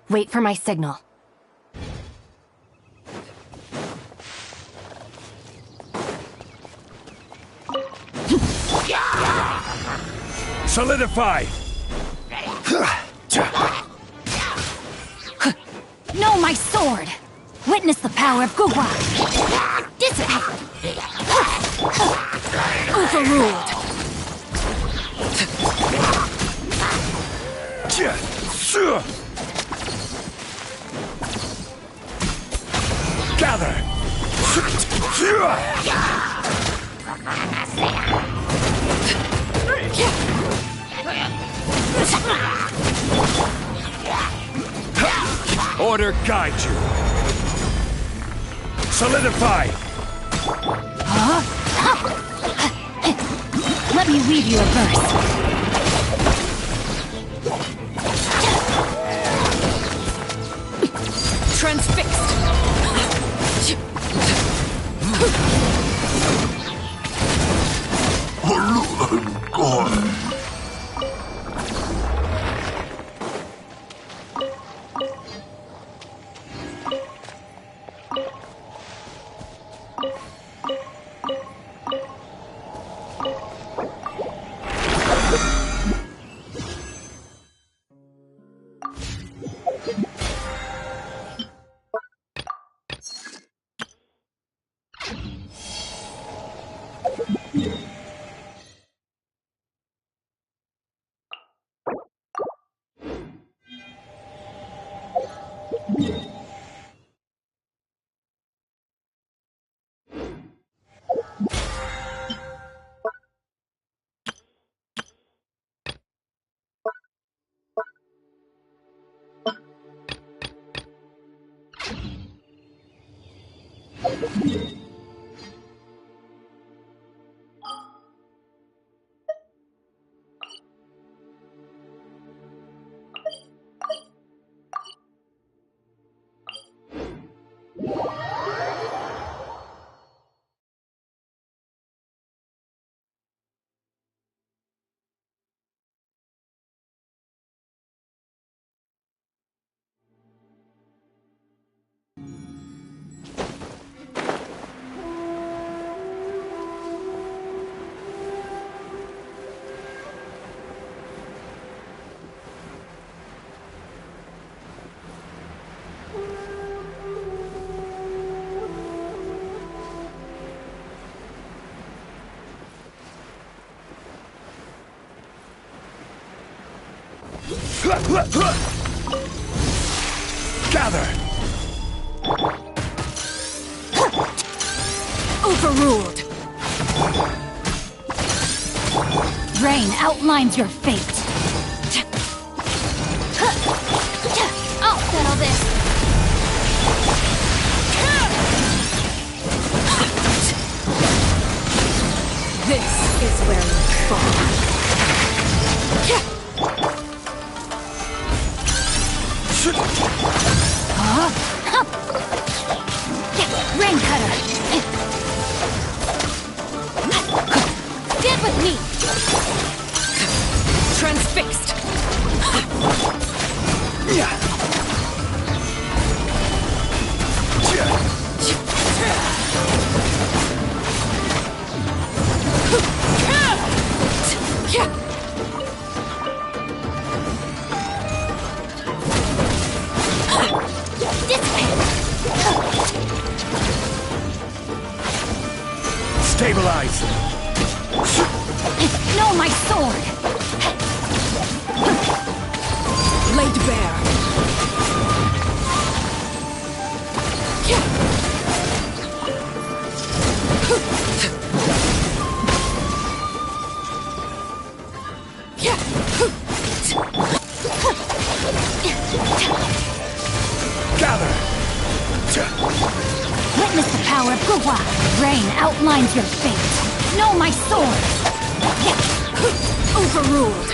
Wait for my signal. Solidify! No, my sword! Witness the power of Gugwa! Dissipate! Overruled! Gather! Order guide you. Solidify! Huh? Let me weave you a verse. Transfixed! God. Gather! Overruled! Rain outlines your fate. I'll settle this. This is where you fall. Rain cutter! Get with me! Transfixed! Stabilize! No, my sword! Laid bare! Gather! Witness the power of Gugwa! Rain outlines your fate! Know my sword! Overruled!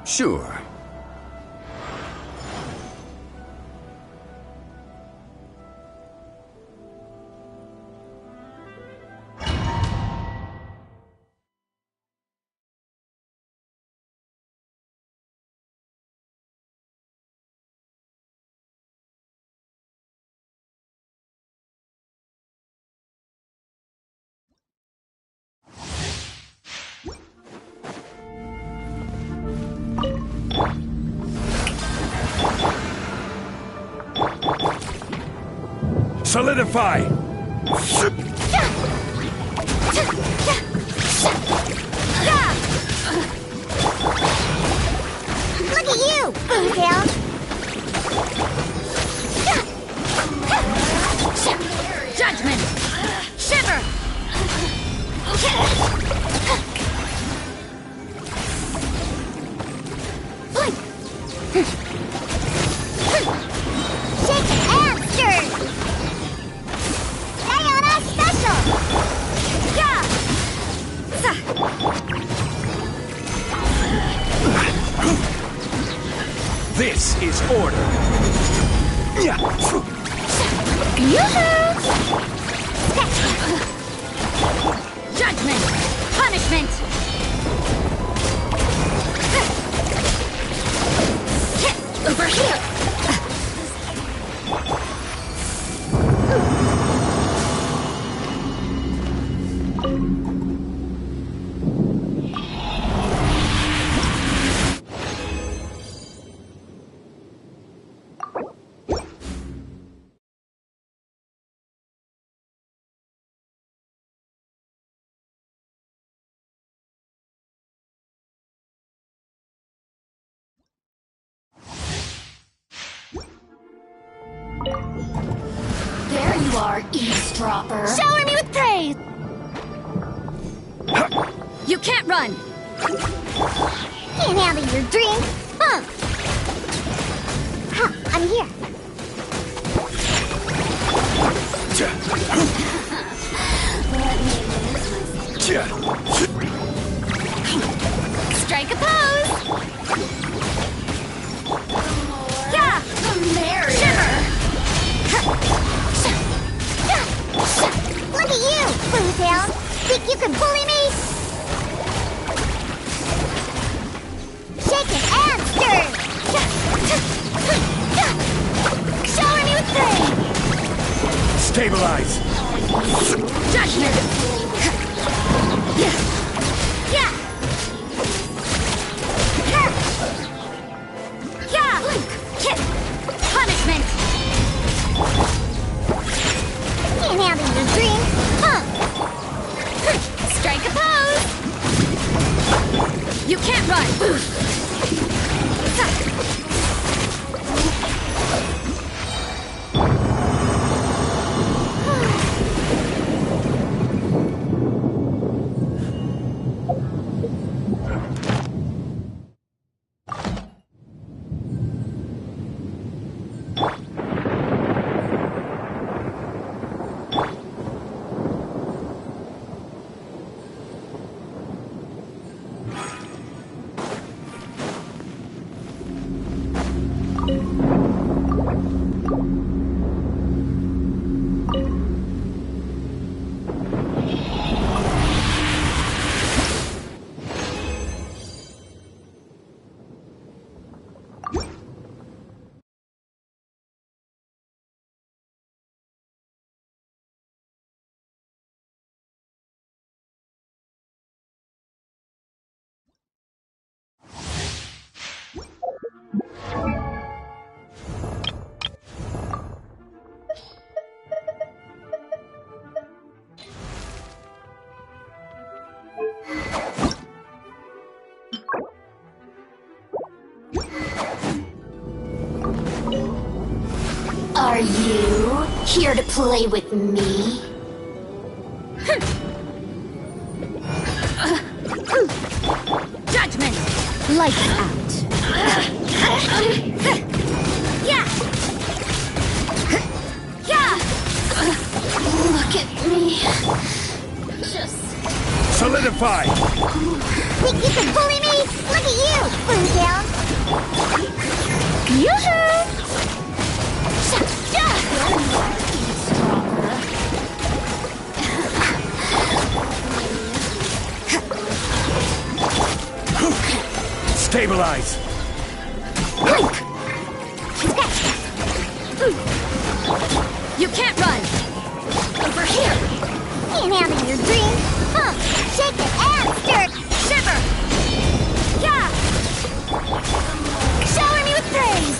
Sure. Solidify! Look at you, Boomtail! Judgment! Shiver! Shake and stir! Sayonara special! This is order. Judgment! Punishment! Over here! There you are, eavesdropper. Shower me with praise! You can't run! Can't handle your drink, huh? I'm here. Strike a pose! Yeah! Shiver! Look at you, Boomtail! Think you can bully me? Shake it and stir! Shower me with praise! Stabilize! Judgment! Yeah! Punishment! Can't handle your dream, huh? Strike a pose! You can't run! Here to play with me? Judgment! Lights out. Yeah! Yeah! Look at me. Just... Solidify! Think you can bully me? Look at you, Boom Down! Yoo-hoo! Stabilize! Blink! You can't run! Over here! Can't handle your dream! Huh! Shake it and stir it! Shiver! Yeah! Shower me with praise!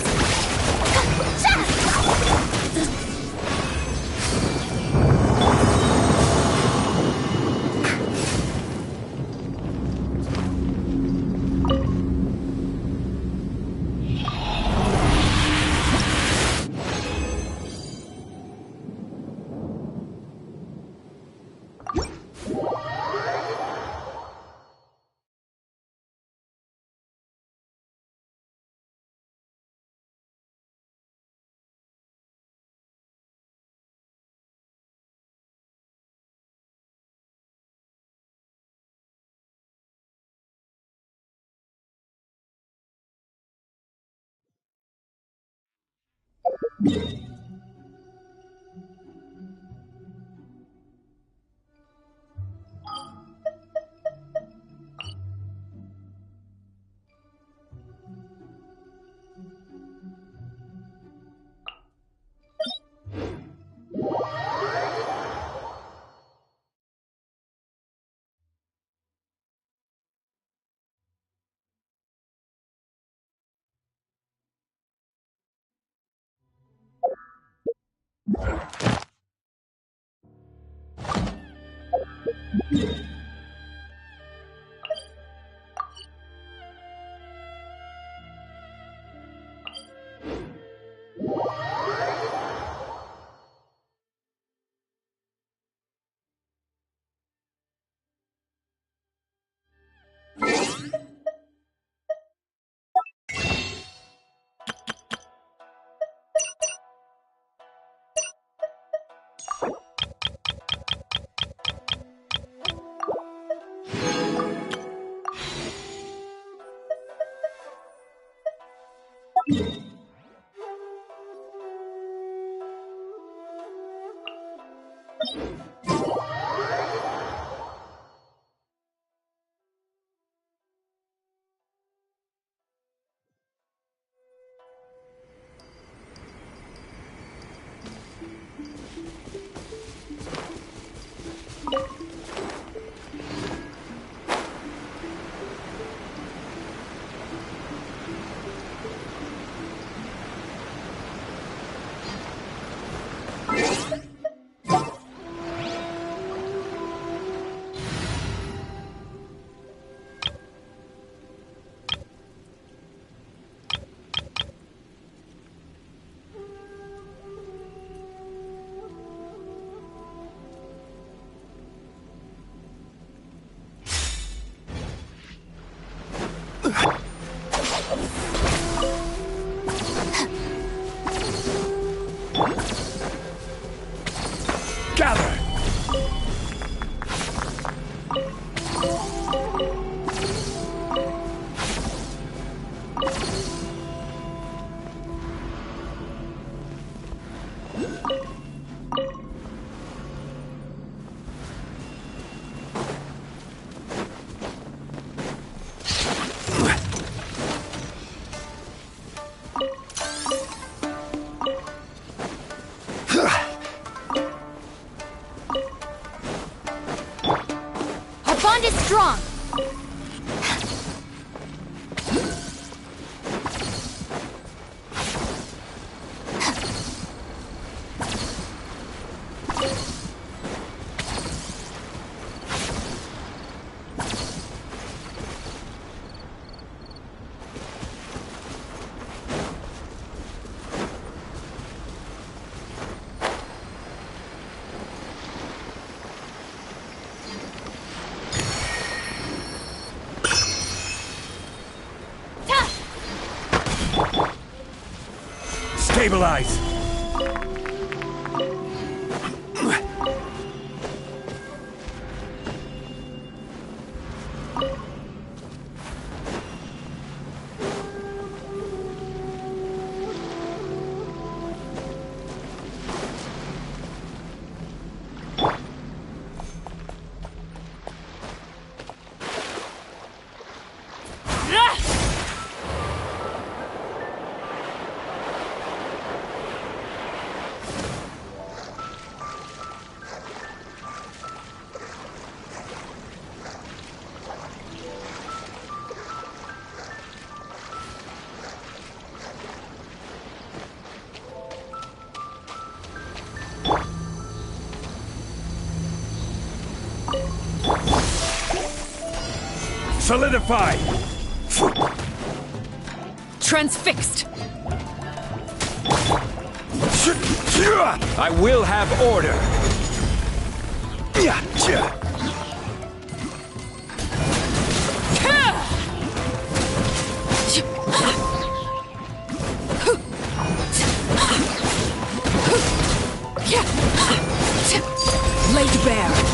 Gather! Our bond is strong. Stabilize! Solidify! Transfixed! I will have order! Laid bare!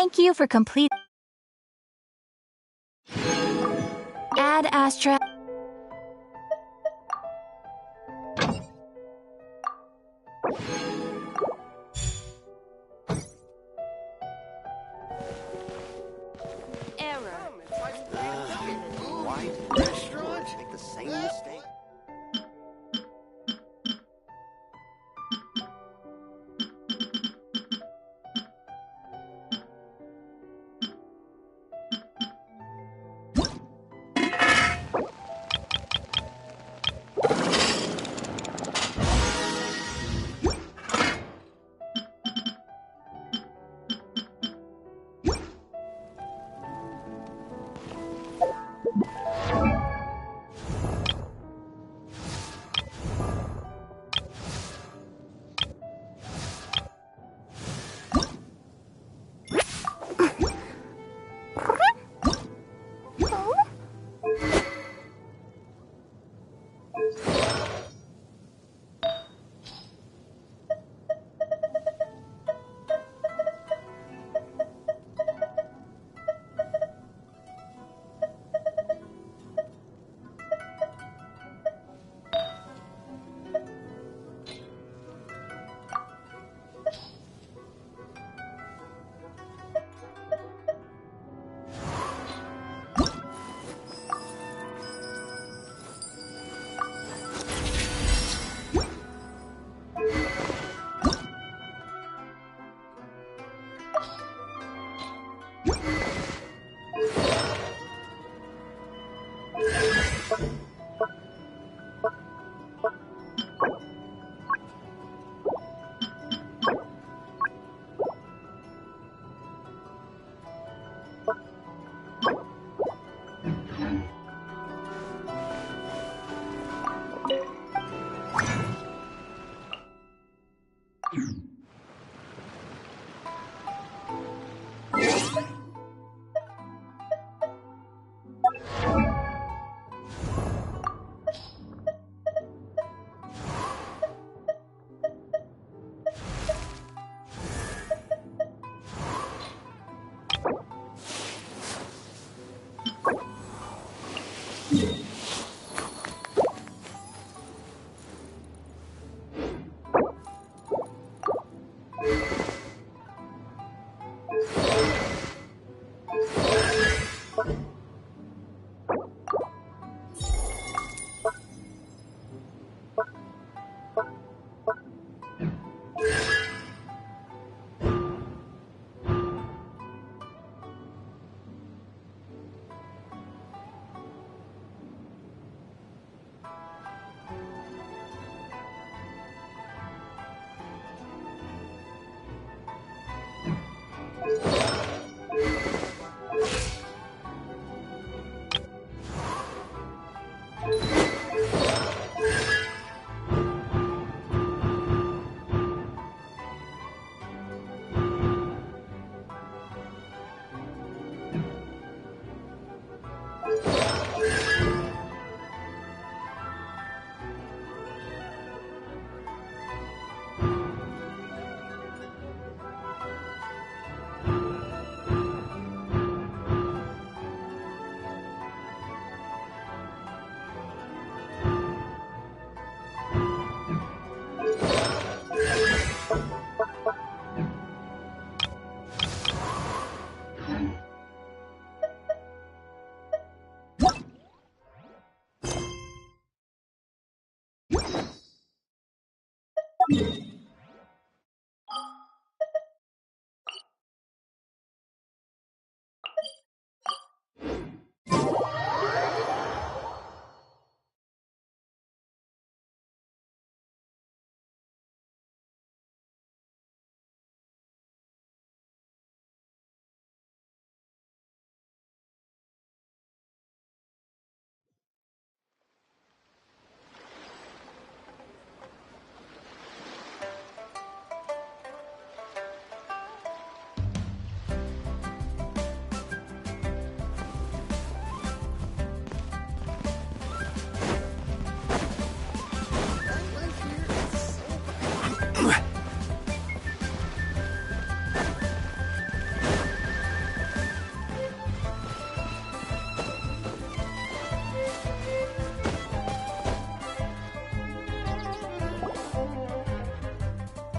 Thank you for complete. Ad Astra. Why did restaurants make the same mistake?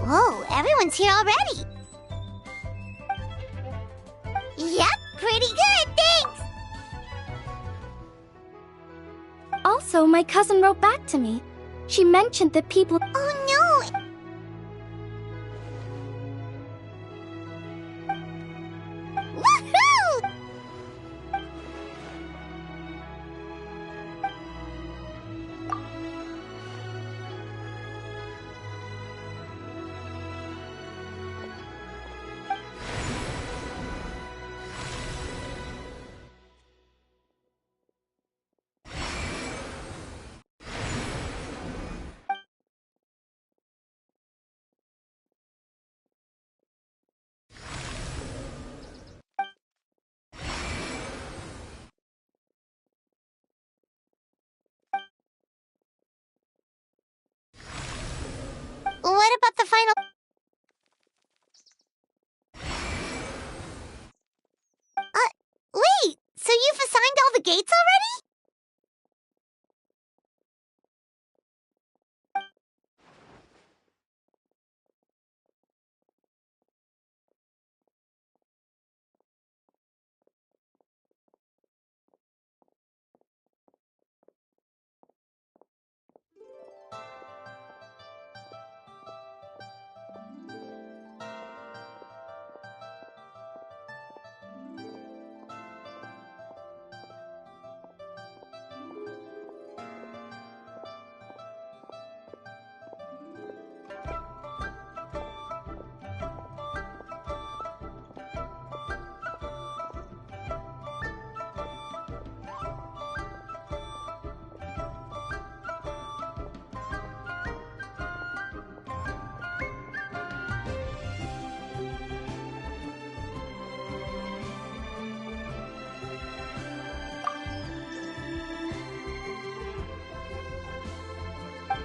Whoa, everyone's here already. Yep, pretty good, thanks. Also, my cousin wrote back to me. She mentioned that people... Oh no! Woohoo! What about the final... Wait, so you've assigned all the gates already?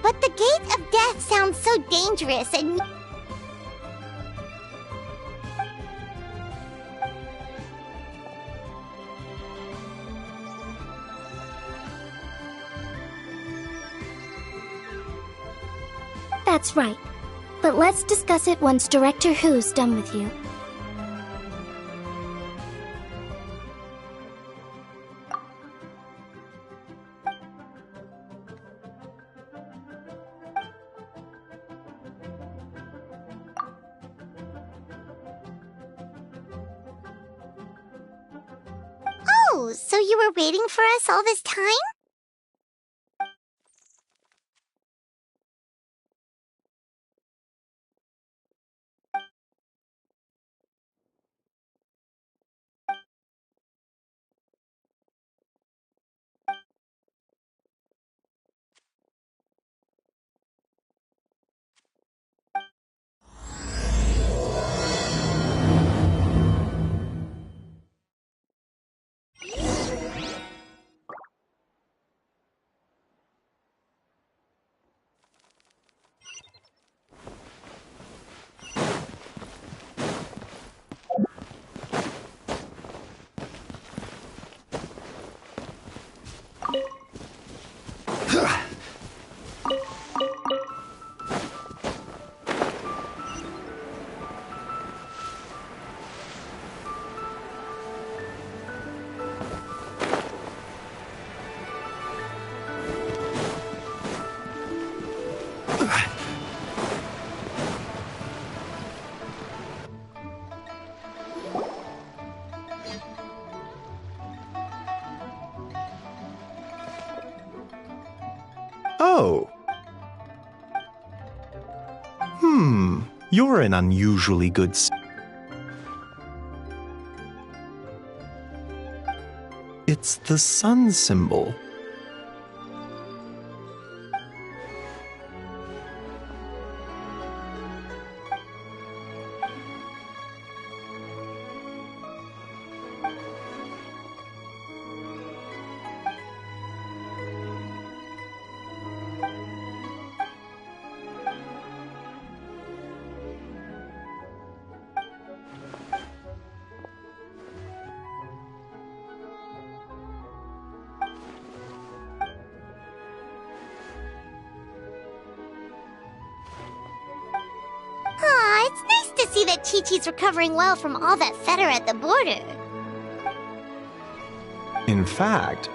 But the Gate of Death sounds so dangerous and... That's right. But let's discuss it once Director Who's done with you. Oh, so you were waiting for us all this time? Oh. You're an unusually good It's the sun symbol. Aw, it's nice to see that Chi-Chi's recovering well from all that fetter at the border. In fact,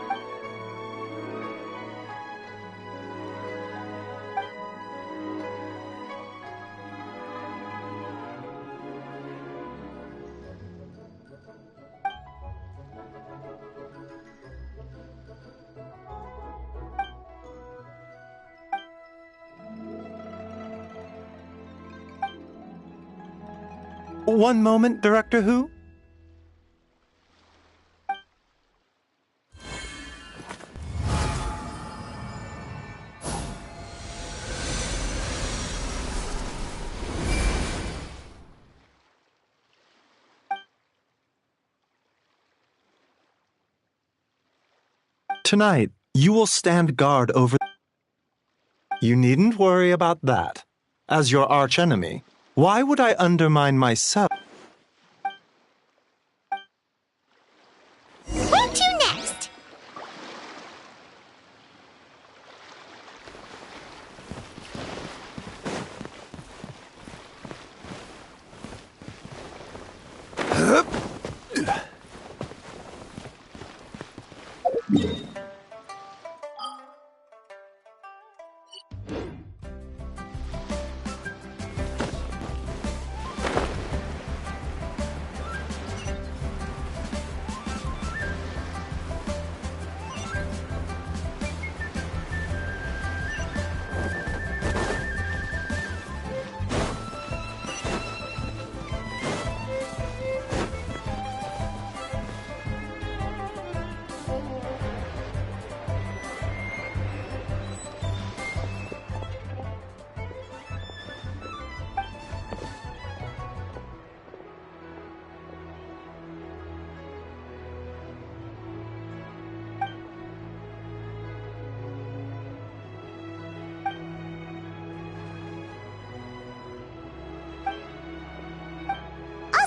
one moment, Director Who? Tonight, you will stand guard over... You needn't worry about that. As your archenemy, why would I undermine myself? Where to next?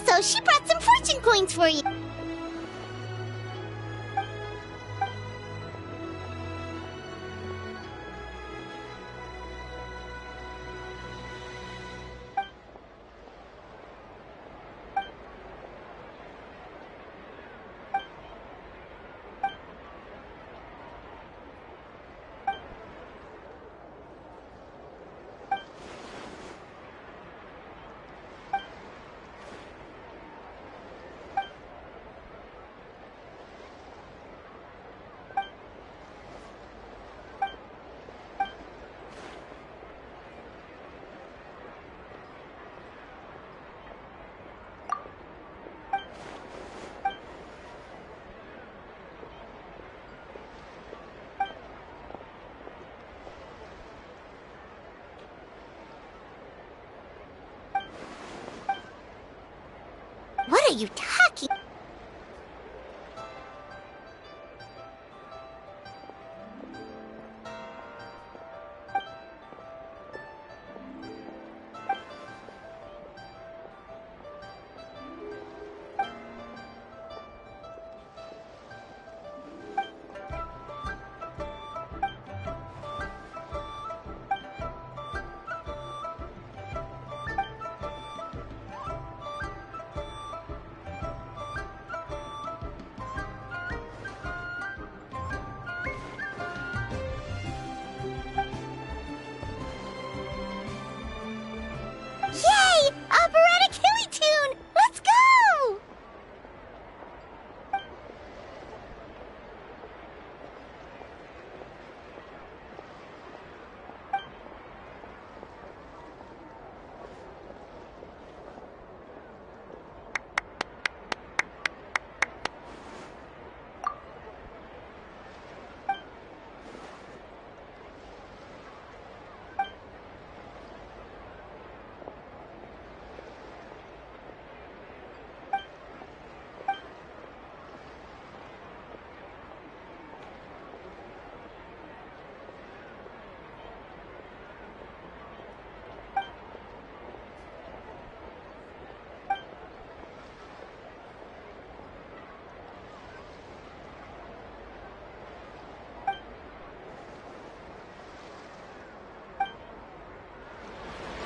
Also, she brought some fortune coins for you. you talking? Yay! Operatic Hilly Tune! Let's go!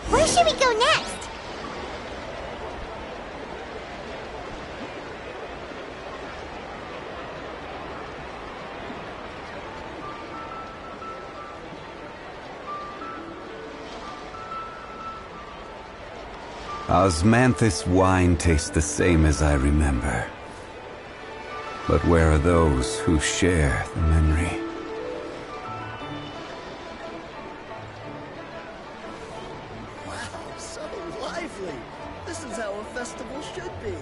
Where should we go next? Osmanthus wine tastes the same as I remember. But where are those who share the memory? Wow, so lively. This is how a festival should be.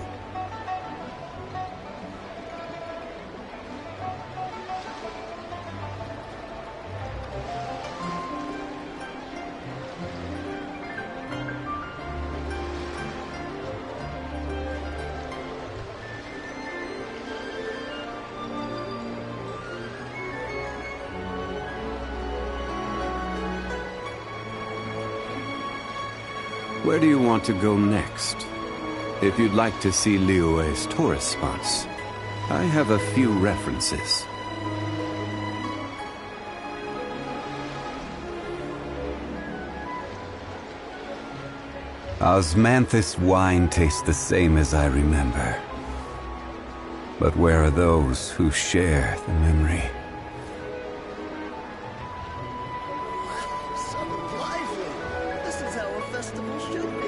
Where do you want to go next? If you'd like to see Liyue's tourist spots, I have a few references. Osmanthus wine tastes the same as I remember. But where are those who share the memory? So lively. This is how a festival should be.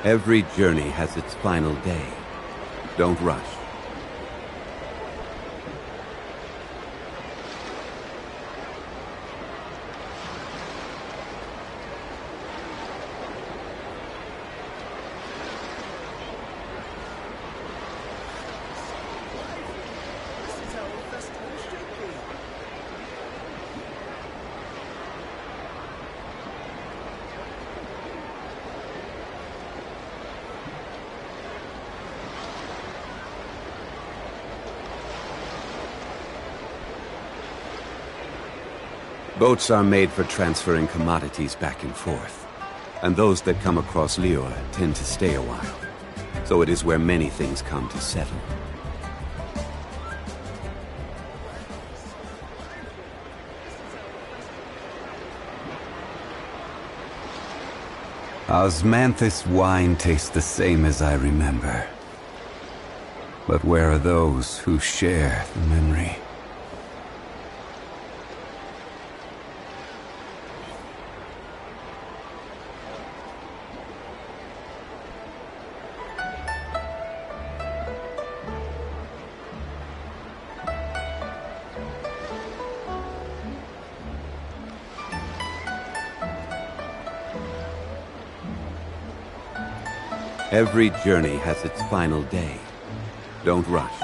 Every journey has its final day. Don't rush. This is how a festival should be. Boats are made for transferring commodities back and forth. And those that come across Liyue tend to stay a while. So it is where many things come to settle. Osmanthus wine tastes the same as I remember. But where are those who share the memory? Every journey has its final day. Don't rush.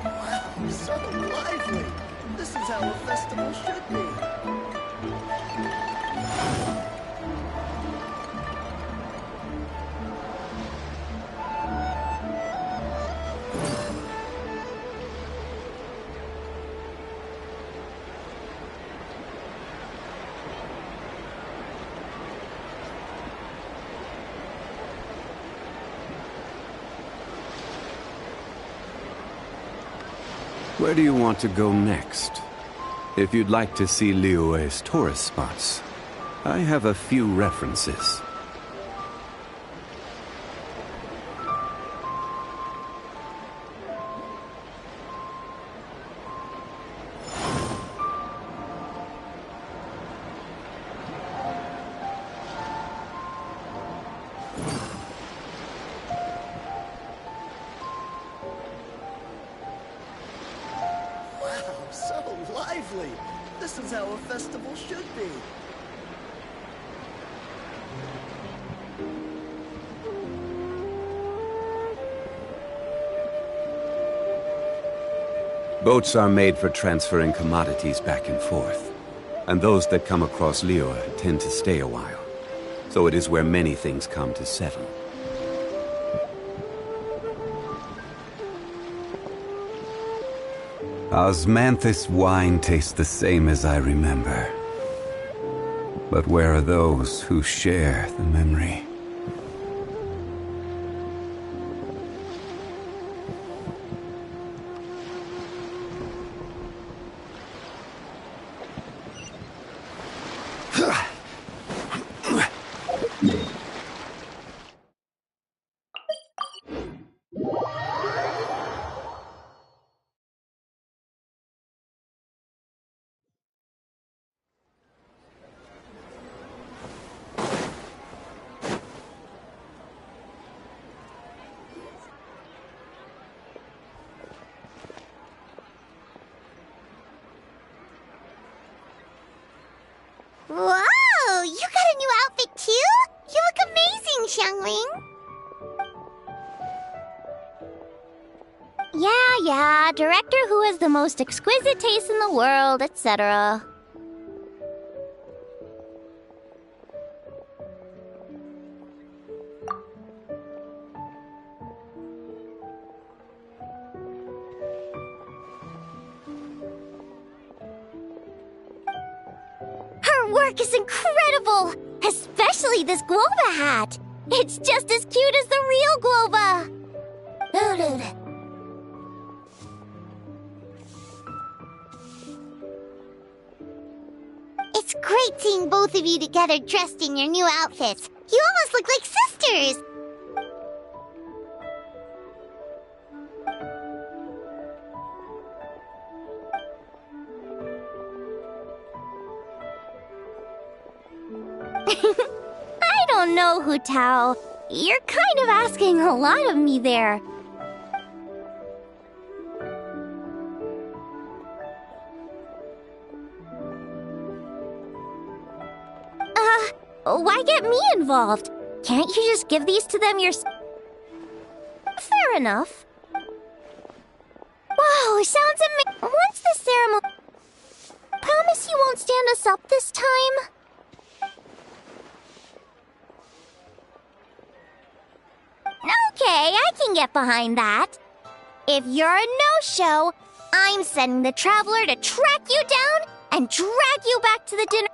Wow, so lively! This is how a festival should be. Where do you want to go next? If you'd like to see Liyue's tourist spots, I have a few references. Wow, so lively! This is how a festival should be. Boats are made for transferring commodities back and forth. And those that come across Liyue tend to stay a while. So it is where many things come to settle. Osmanthus wine tastes the same as I remember. But where are those who share the memory? Whoa! You got a new outfit too? You look amazing, Xiangling! Yeah, director who has the most exquisite taste in the world, etc. Her work is incredible! Especially this Globa hat! It's just as cute as the real Globa! It's great seeing both of you together dressed in your new outfits. You almost look like sisters! I don't know, Hu Tao. You're kind of asking a lot of me there. Why get me involved? Can't you just give these to them yourself? Fair enough. Wow, sounds amazing. Once the ceremony... Promise you won't stand us up this time? Okay, I can get behind that. If you're a no-show, I'm sending the Traveler to track you down and drag you back to the dinner.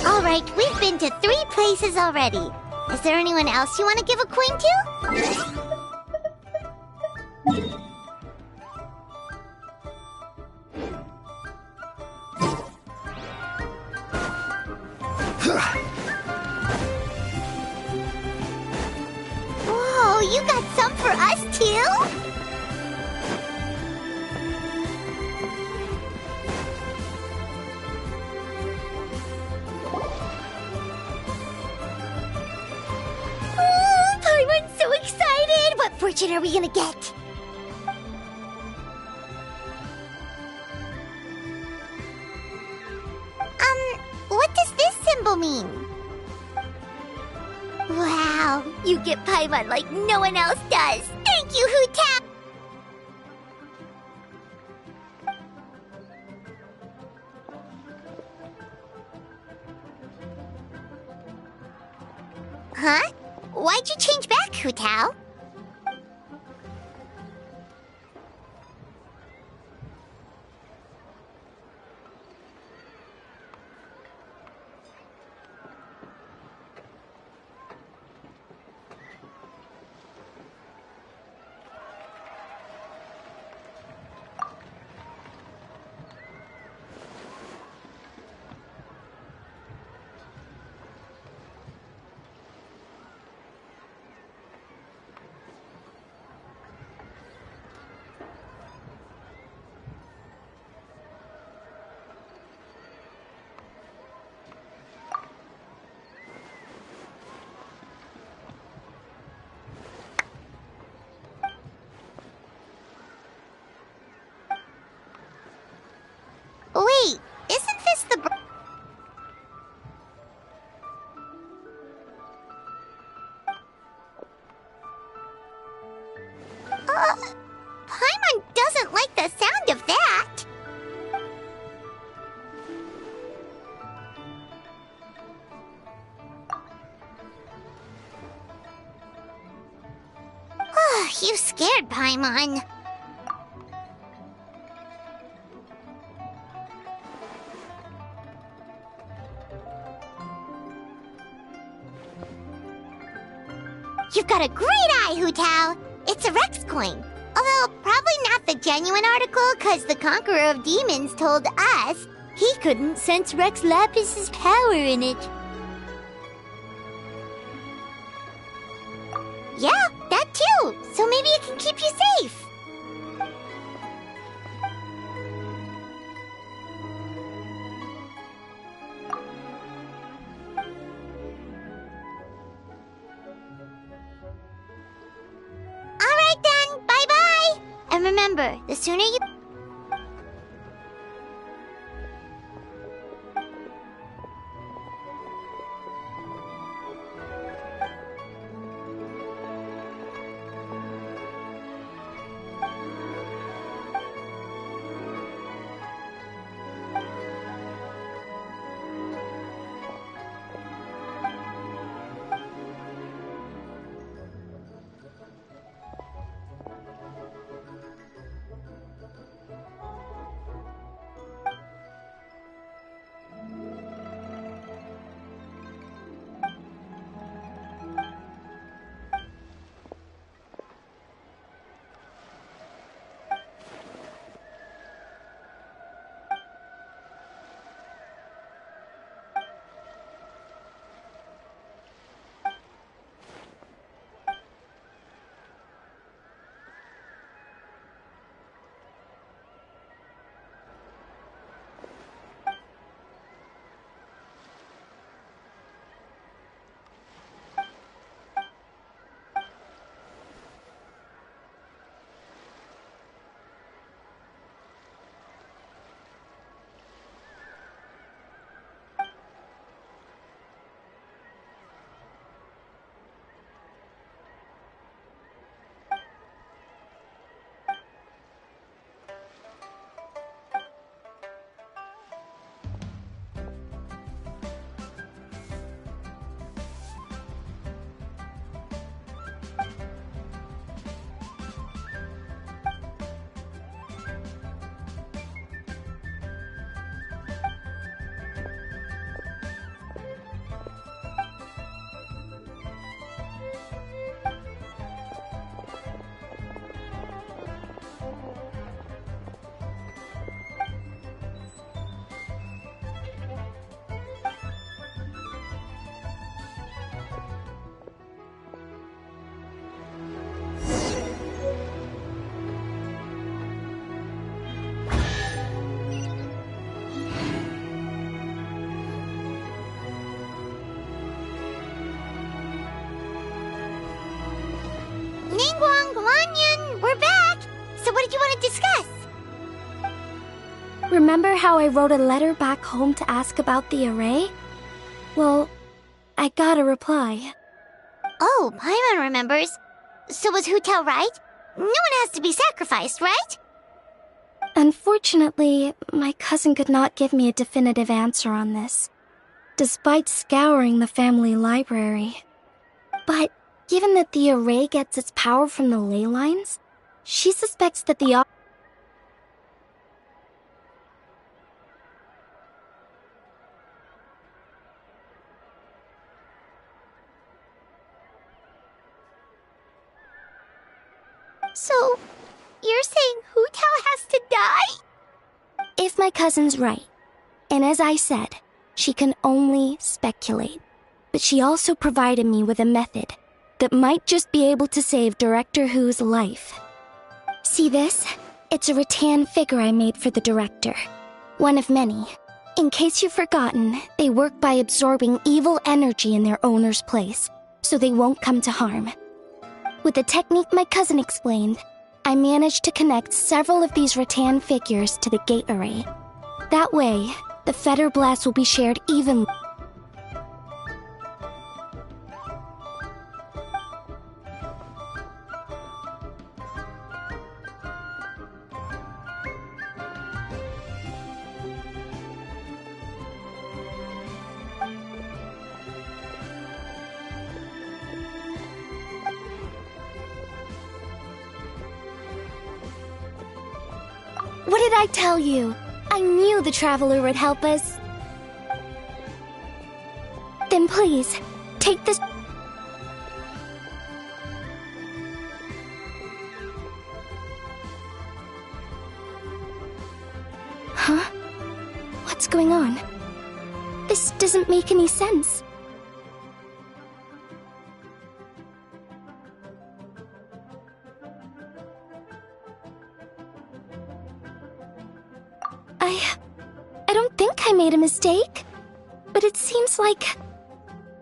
Alright, we've been to 3 places already. Is there anyone else you want to give a coin to? Whoa, you got some for us too? fortune are we gonna get? What does this symbol mean? Wow, you get Paimon like no one else does. Thank you, Hu Tao! Huh? Why'd you change back, Hu Tao? Wait, isn't this the... Paimon doesn't like the sound of that. You scared Paimon. You've got a great eye, Hu Tao. It's a Rex coin. Although, probably not the genuine article, because the Conqueror of Demons told us he couldn't sense Rex Lapis's power in it. Yeah, that too. So maybe it can keep you safe. Alright then, bye-bye! And remember, the sooner you... So what did you want to discuss? Remember how I wrote a letter back home to ask about the array? Well, I got a reply. Oh, Paimon remembers. So was Hu Tao right? No one has to be sacrificed, right? Unfortunately, my cousin could not give me a definitive answer on this, despite scouring the family library. But given that the array gets its power from the ley lines, she suspects that the So, you're saying Hu Tao has to die? If my cousin's right, and as I said, she can only speculate, but she also provided me with a method that might just be able to save Director Hu's life. See this? It's a rattan figure I made for the director. One of many. In case you've forgotten, they work by absorbing evil energy in their owner's place, so they won't come to harm. With the technique my cousin explained, I managed to connect several of these rattan figures to the gate array. That way, the Fetter Blast will be shared evenly. What did I tell you? I knew the Traveler would help us. Then please, take this... Huh? What's going on? This doesn't make any sense. I don't think I made a mistake, but it seems like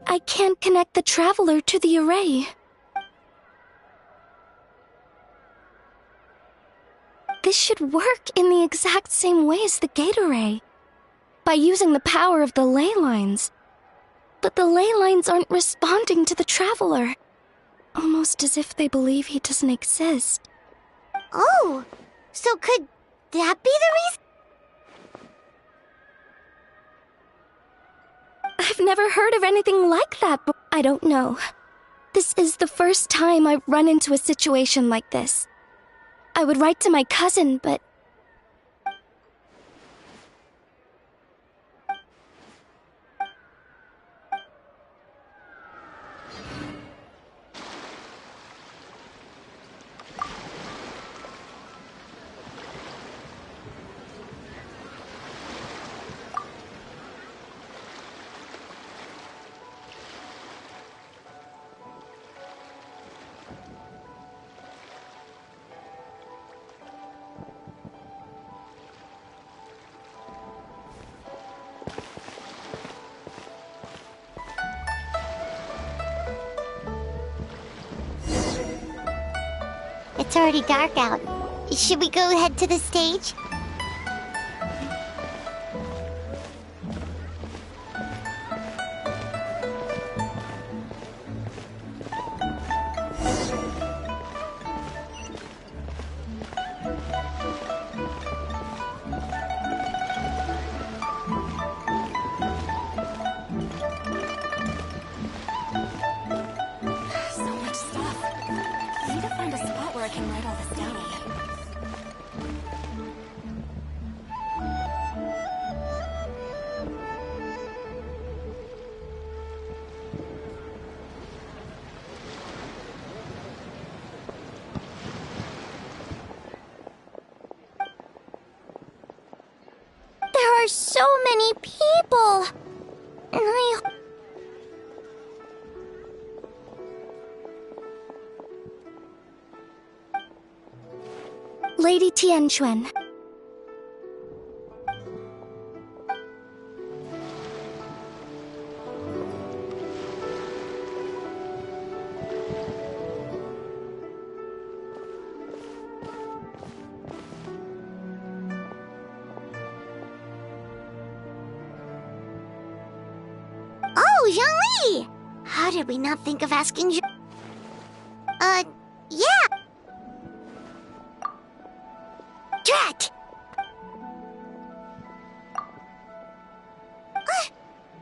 I can't connect the Traveler to the array. This should work in the exact same way as the gate array, by using the power of the ley lines. But the ley lines aren't responding to the Traveler, almost as if they believe he doesn't exist. Oh, so could that be the reason? I've never heard of anything like that, but I don't know. This is the first time I've run into a situation like this. I would write to my cousin, but... It's already dark out. Should we go head to the stage? So much stuff. I need to find a spot where I can write all this down. There are so many people! And Lady Tianquan. Zhongli! How did we not think of asking yeah! Drat!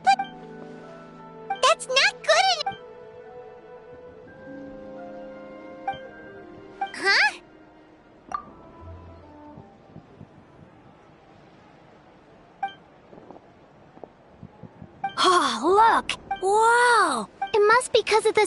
But... that's not good enough! Huh? Oh, look! Whoa! It must be because of the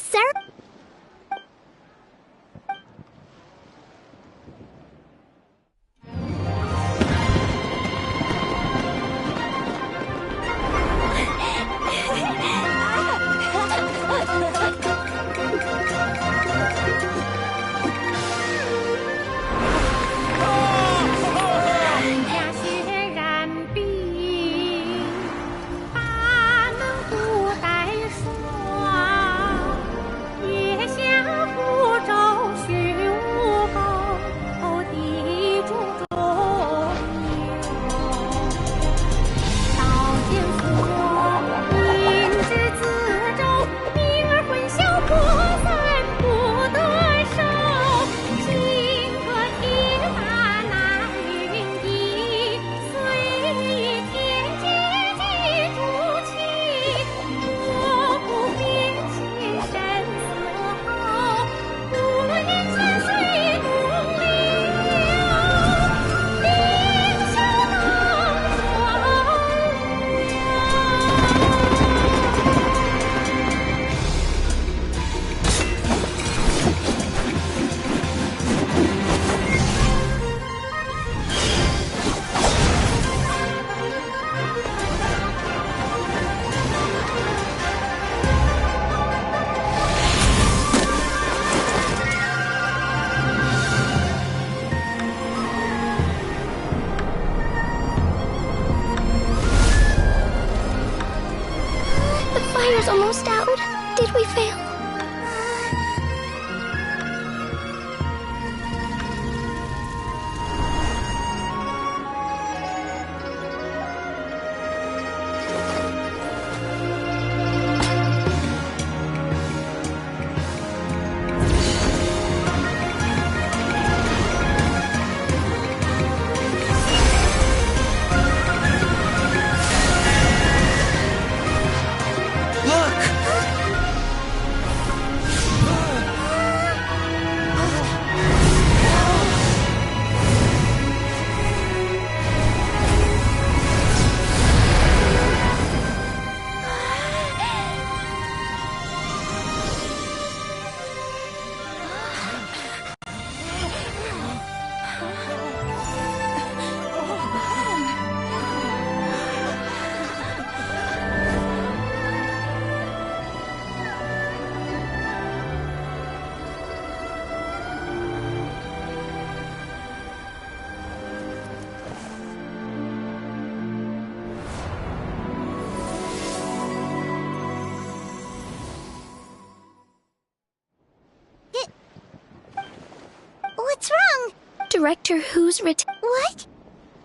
fire's almost out. Did we fail? What's wrong? Director Who's What?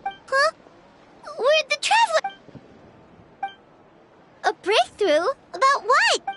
Huh? Where'd the traveler... A breakthrough? About what?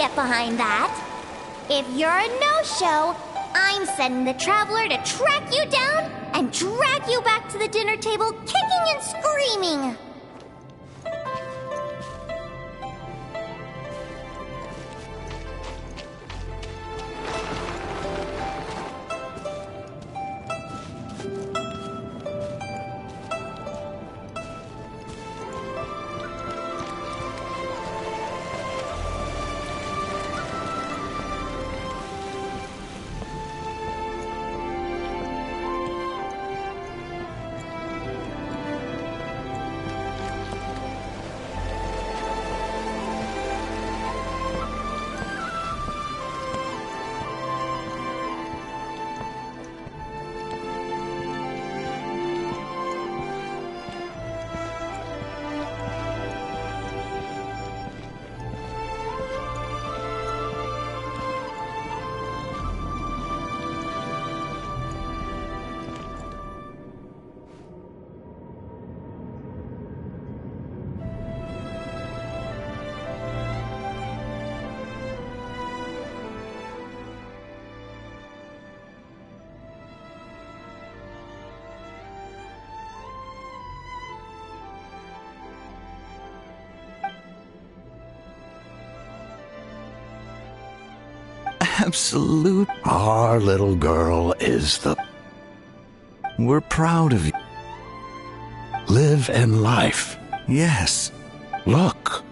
get behind that. If you're a no-show, I'm sending the Traveler to track you down and drag you back to the dinner table kicking and screaming. Absolute. Our little girl is the... We're proud of you. Live in life. Yes. Look.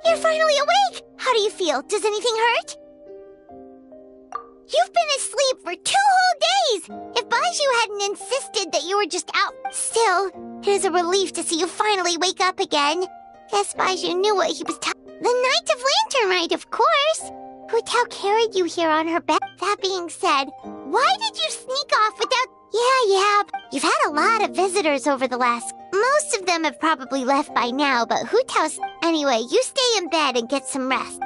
You're finally awake! How do you feel? Does anything hurt? You've been asleep for 2 whole days! If Baiju hadn't insisted that you were just out... Still, it is a relief to see you finally wake up again. Guess Baiju knew what he was The Knight of Lantern Rite, of course! Hu Tao carried you here on her back. That being said, why did you sneak off without... Yeah, you've had a lot of visitors over the last... Most of them have probably left by now, but Hu Tao's... Anyway, you stay in bed and get some rest.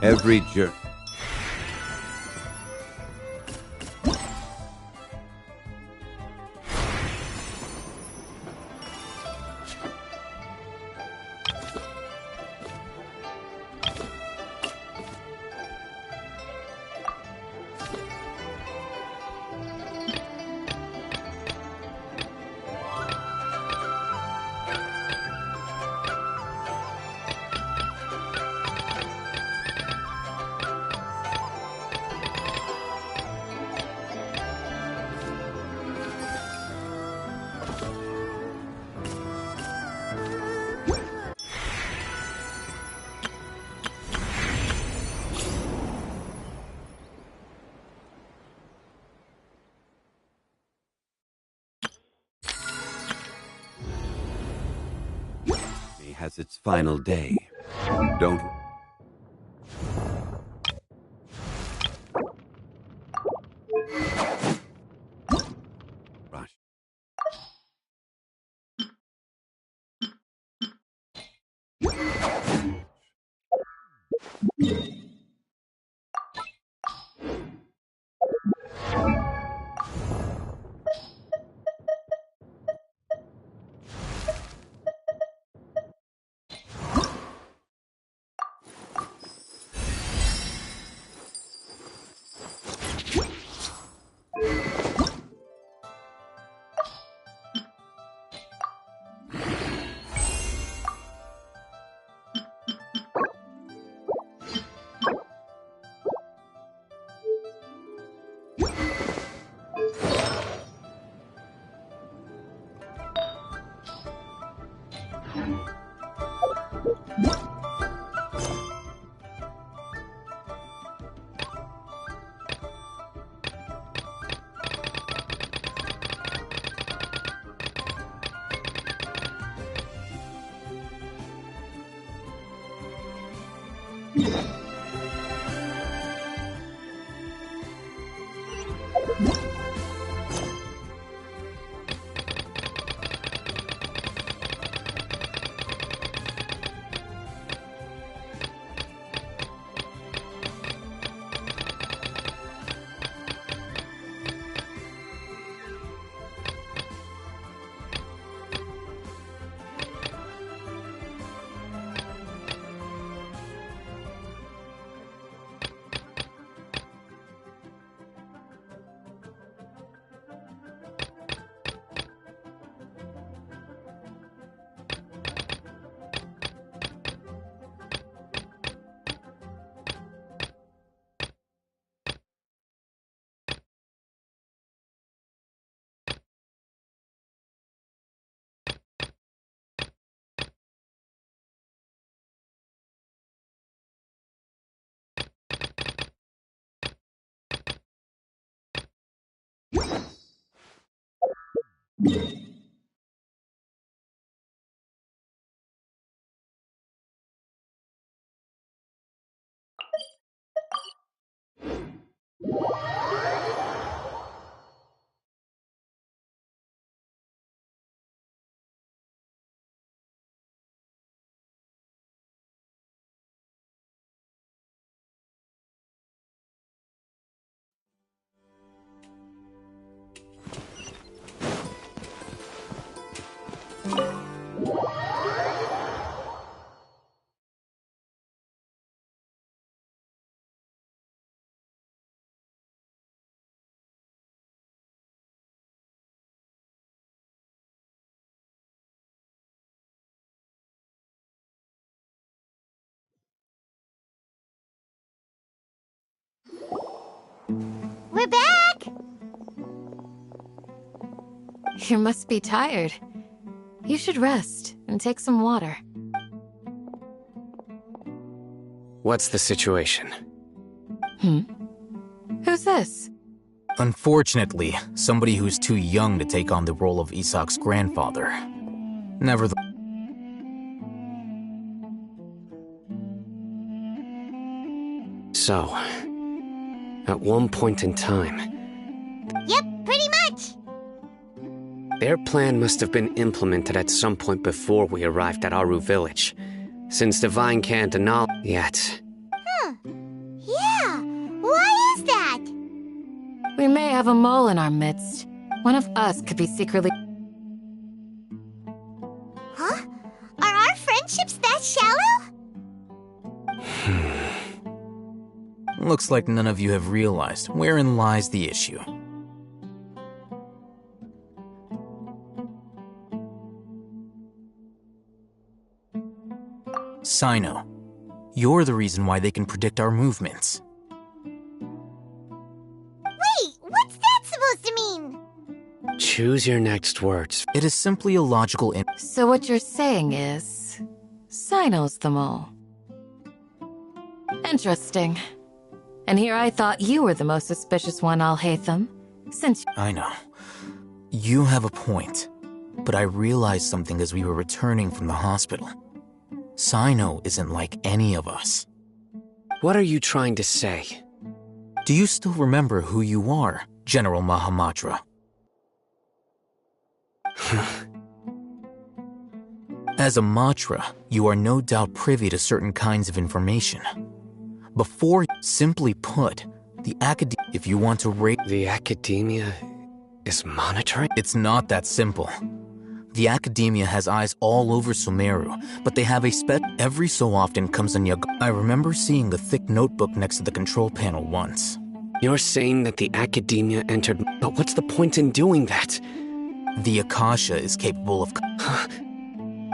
Every jerk. Has its final day. Don't rush. We're back! You must be tired. You should rest and take some water. What's the situation? Who's this? Unfortunately, somebody who's too young to take on the role of Isak's grandfather. Nevertheless... So, at one point in time... Yep, pretty much! Their plan must have been implemented at some point before we arrived at Aru village, since Divine can't annul yet. Yeah, why is that? We may have a mole in our midst. One of us could be secretly... Huh? Are our friendships that shallow? Looks like none of you have realized wherein lies the issue. Sino, you're the reason why they can predict our movements. Wait, what's that supposed to mean? Choose your next words. It is simply a logical So what you're saying is... Sino's the mole. Interesting. And here I thought you were the most suspicious one, Al-Haytham, since... I know. You have a point. But I realized something as we were returning from the hospital. Sino isn't like any of us. What are you trying to say? Do you still remember who you are, General Mahamatra? As a Matra, you are no doubt privy to certain kinds of information. Simply put, the Academia... If you want to rate... The Academia is monitoring? It's not that simple. The Academia has eyes all over Sumeru, but they have a every so often comes on your... I remember seeing a thick notebook next to the control panel once. You're saying that the Academia entered... But what's the point in doing that? The Akasha is capable of...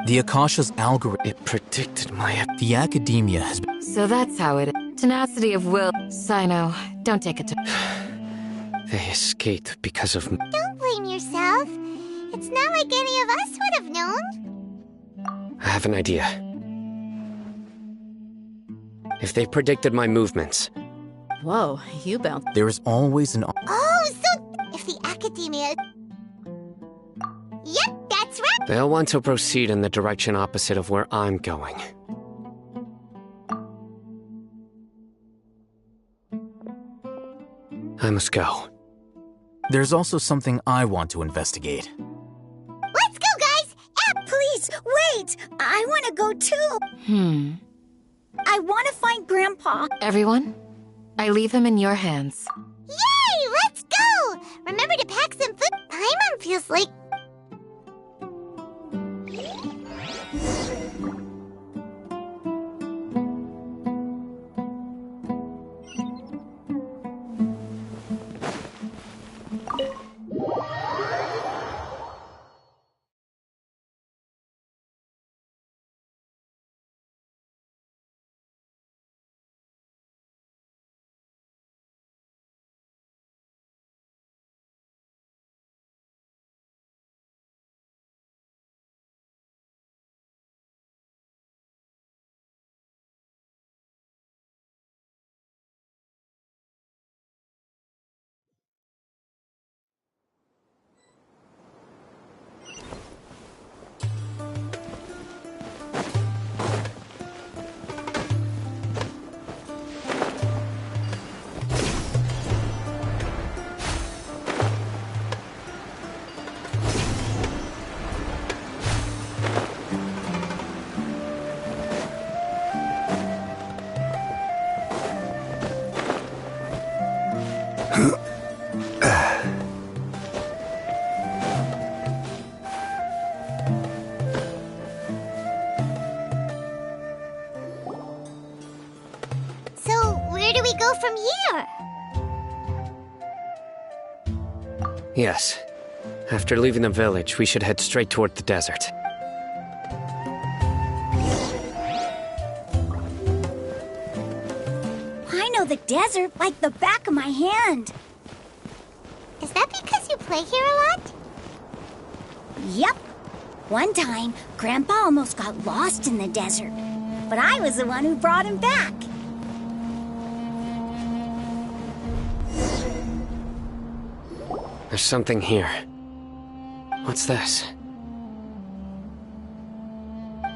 The Akasha's algorithm... It predicted my... The Academia has been... So that's how it is. Tenacity of will. Sino, don't take it to... They escaped because of... Don't blame yourself. It's not like any of us would have known. I have an idea. If they predicted my movements... Whoa, you bounced. There is always an... Oh, so if the Academia... Yep, that's right. They'll want to proceed in the direction opposite of where I'm going. I must go. There's also something I want to investigate. Let's go, guys! Please, wait! I want to go too! I want to find Grandpa. Everyone, I leave him in your hands. Yay! Let's go! Remember to pack some food. Paimon feels like... From here? Yes. After leaving the village, we should head straight toward the desert. I know the desert like the back of my hand. Is that because you play here a lot? Yep. One time, Grandpa almost got lost in the desert, but I was the one who brought him back. There's something here. What's this?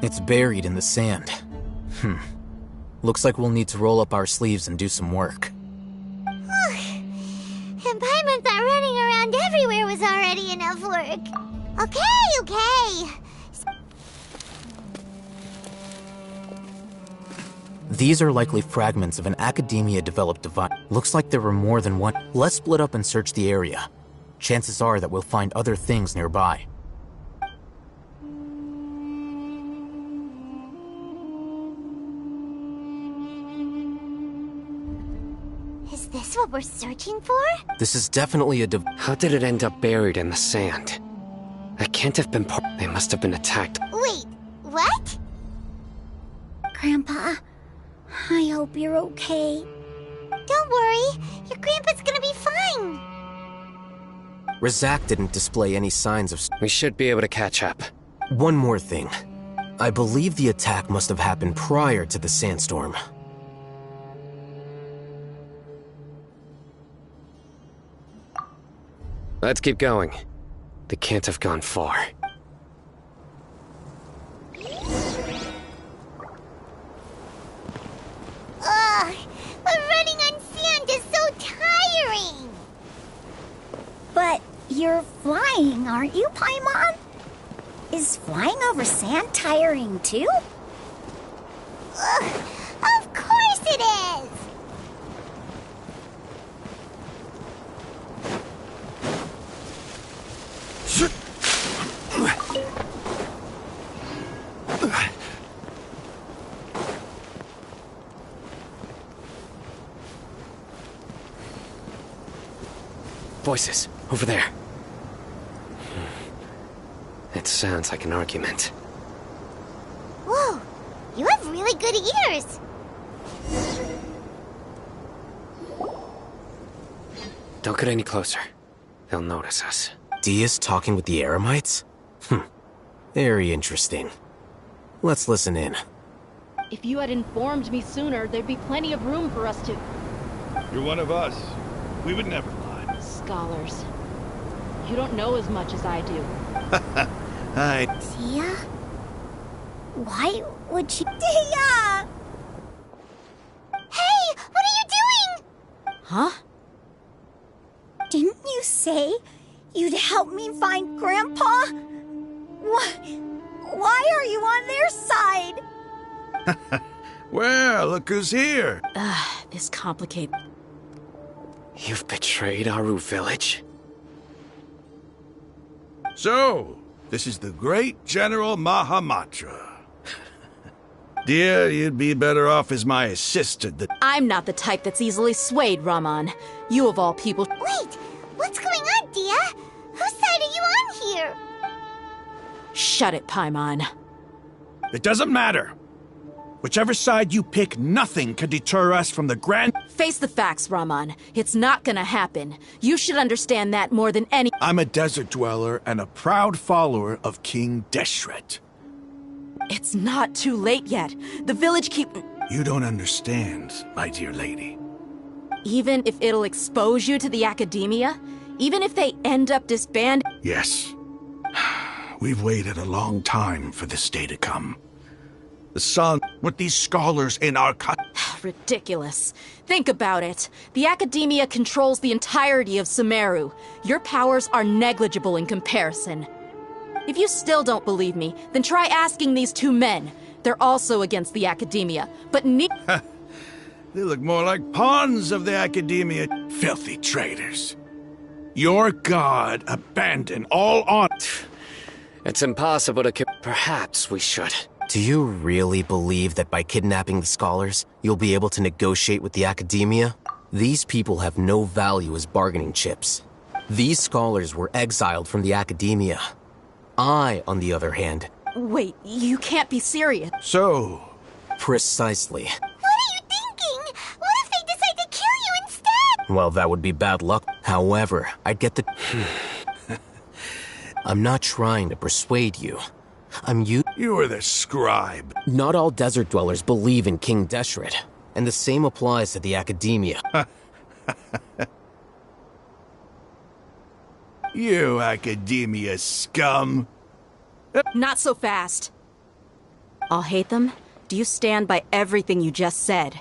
It's buried in the sand. Looks like we'll need to roll up our sleeves and do some work. And Paimon thought running around everywhere was already enough work. Okay. These are likely fragments of an Academia-developed device. Looks like there were more than one. Let's split up and search the area. Chances are that we'll find other things nearby. Is this what we're searching for? This is definitely a How did it end up buried in the sand? That can't have been part. They must have been attacked. Wait, what? Grandpa, I hope you're okay. Don't worry, your grandpa's gonna be fine. Razak didn't display any signs of... We should be able to catch up. One more thing. I believe the attack must have happened prior to the sandstorm. Let's keep going. They can't have gone far. Ugh, but running on sand is so tiring. But you're flying, aren't you, Paimon? Is flying over sand tiring too? Ugh, of course it is. Voices, over there. It sounds like an argument. Whoa, you have really good ears. Don't get any closer. They'll notice us. Dia's talking with the Eremites? Very interesting. Let's listen in. If you had informed me sooner, there'd be plenty of room for us to... You're one of us. We would never lie. Scholars. You don't know as much as I do. Dia? Why would she... Dia! Hey, what are you doing? Huh? Didn't you say you'd help me find Grandpa? Why are you on their side? Well, look who's here. This complicates... You've betrayed Aru village? So, this is the great General Mahamatra. Dear, you'd be better off as my assistant. I'm not the type that's easily swayed, Raman. You of all people... Wait, what's going on, Dia? Whose side are you on here? Shut it, Paimon. It doesn't matter. Whichever side you pick, nothing can deter us from the grand... Face the facts, Raman. It's not gonna happen. You should understand that more than any... I'm a desert dweller and a proud follower of King Deshret. It's not too late yet. The village keep... You don't understand, my dear lady. Even if it'll expose you to the Academia? Even if they end up disbanding... Yes. We've waited a long time for this day to come. The sun, with these scholars in our Ridiculous. Think about it. The Academia controls the entirety of Sumeru. Your powers are negligible in comparison. If you still don't believe me, then try asking these two men. They're also against the Academia, but They look more like pawns of the Academia. Filthy traitors. Your god abandoned all on... It's impossible to... Perhaps we should. Do you really believe that by kidnapping the scholars, you'll be able to negotiate with the Academia? These people have no value as bargaining chips. These scholars were exiled from the Academia. I, on the other hand... Wait, you can't be serious. So... Precisely. What are you thinking? What if they decide to kill you instead? Well, that would be bad luck. However, I'd get the... I'm not trying to persuade you. You are the scribe. Not all desert dwellers believe in King Deshret, and the same applies to the Academia. You Academia scum. Not so fast. I'll hate them. Do you stand by everything you just said?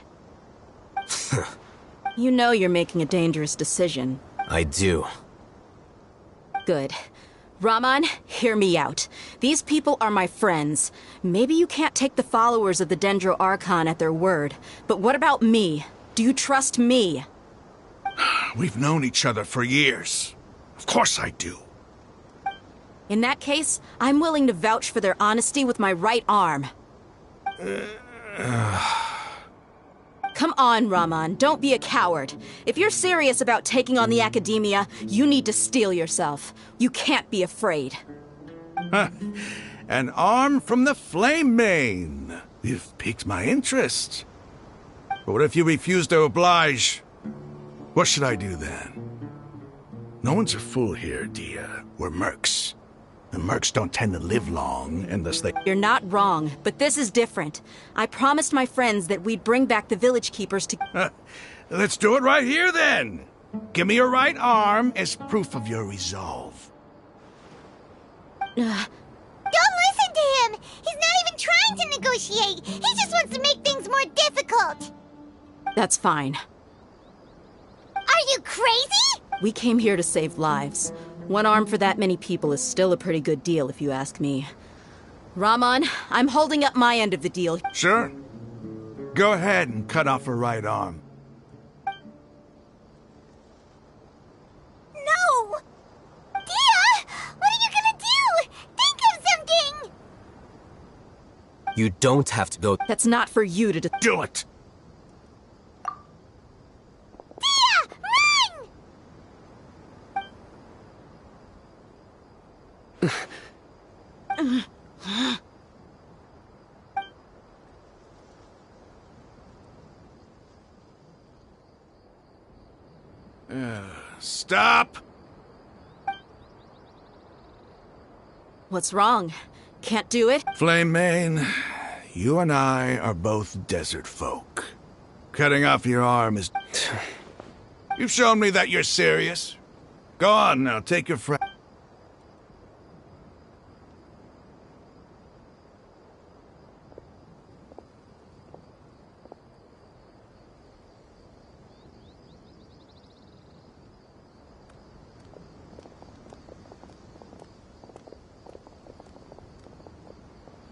You know you're making a dangerous decision. I do. Good. Raman, hear me out. These people are my friends. Maybe you can't take the followers of the Dendro Archon at their word, but what about me? Do you trust me? We've known each other for years. Of course I do. In that case, I'm willing to vouch for their honesty with my right arm. Come on, Raman, don't be a coward. If you're serious about taking on the Academia, you need to steel yourself. You can't be afraid. An arm from the Flame Mane. You've piqued my interest. But what if you refuse to oblige? What should I do then? No one's a fool here, Dia. We're mercs. And mercs don't tend to live long unless they... You're not wrong, but this is different. I promised my friends that we'd bring back the village keepers to... Let's do it right here, then. Give me your right arm as proof of your resolve. Don't listen to him! He's not even trying to negotiate! He just wants to make things more difficult! That's fine. Are you crazy? We came here to save lives. One arm for that many people is still a pretty good deal, if you ask me. Raman, I'm holding up my end of the deal. Sure. Go ahead and cut off her right arm. No! Dia! What are you gonna do? Think of something! You don't have to go. That's not for you to do it! Dia! Stop! What's wrong? Can't do it? Flame Mane, you and I are both desert folk. Cutting off your arm is... You've shown me that you're serious. Go on now, take your friend.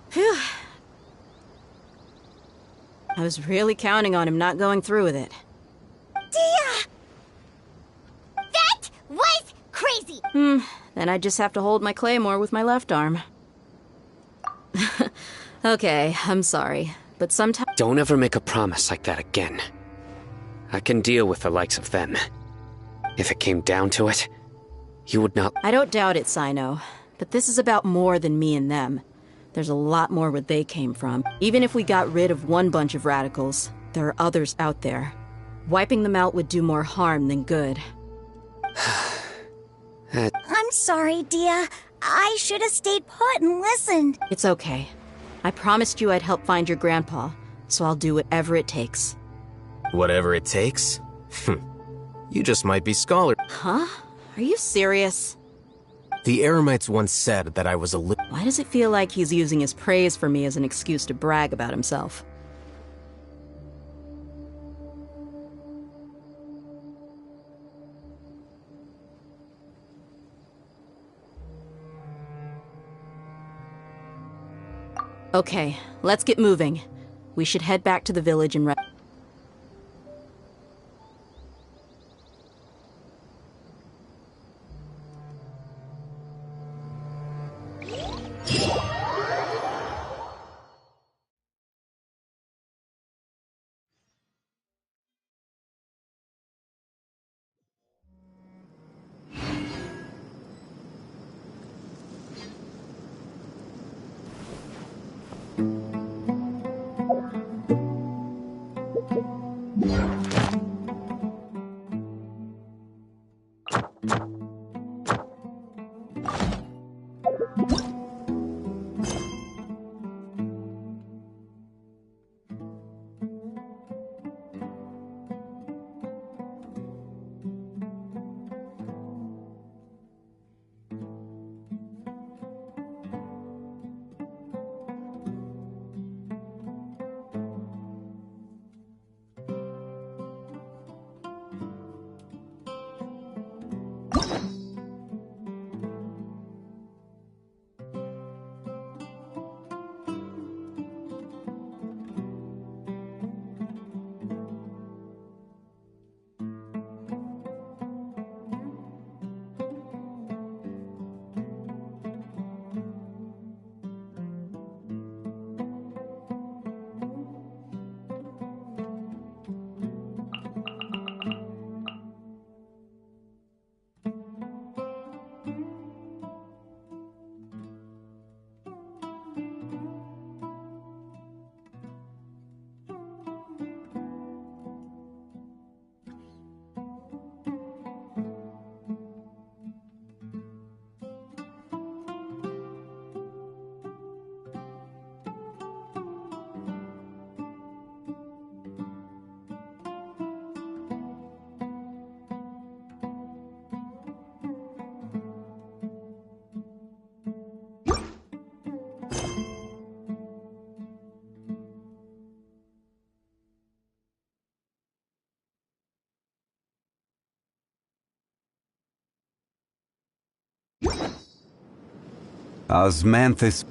Phew. I was really counting on him not going through with it. Dia! That was crazy! Then I just have to hold my claymore with my left arm. Okay, I'm sorry, but sometimes... Don't ever make a promise like that again. I can deal with the likes of them. If it came down to it, you would not... I don't doubt it, Sino, but this is about more than me and them. There's a lot more where they came from. Even if we got rid of one bunch of radicals, there are others out there. Wiping them out would do more harm than good. I'm sorry, Dia. I should have stayed put and listened. It's okay. I promised you I'd help find your grandpa, so I'll do whatever it takes. Whatever it takes? You just might be scholar. Huh? Are you serious? The Eremites once said that I was a little... Why does it feel like he's using his praise for me as an excuse to brag about himself? Okay, let's get moving. We should head back to the village and... Osmanthus.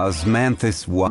Osmanthus wa...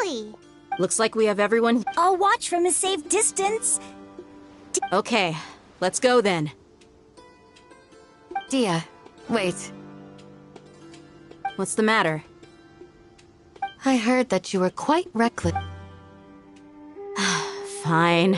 Exactly. Looks like we have everyone. I'll watch from a safe distance. Okay, let's go then. Dia, wait. What's the matter? I heard that you were quite reckless. Fine.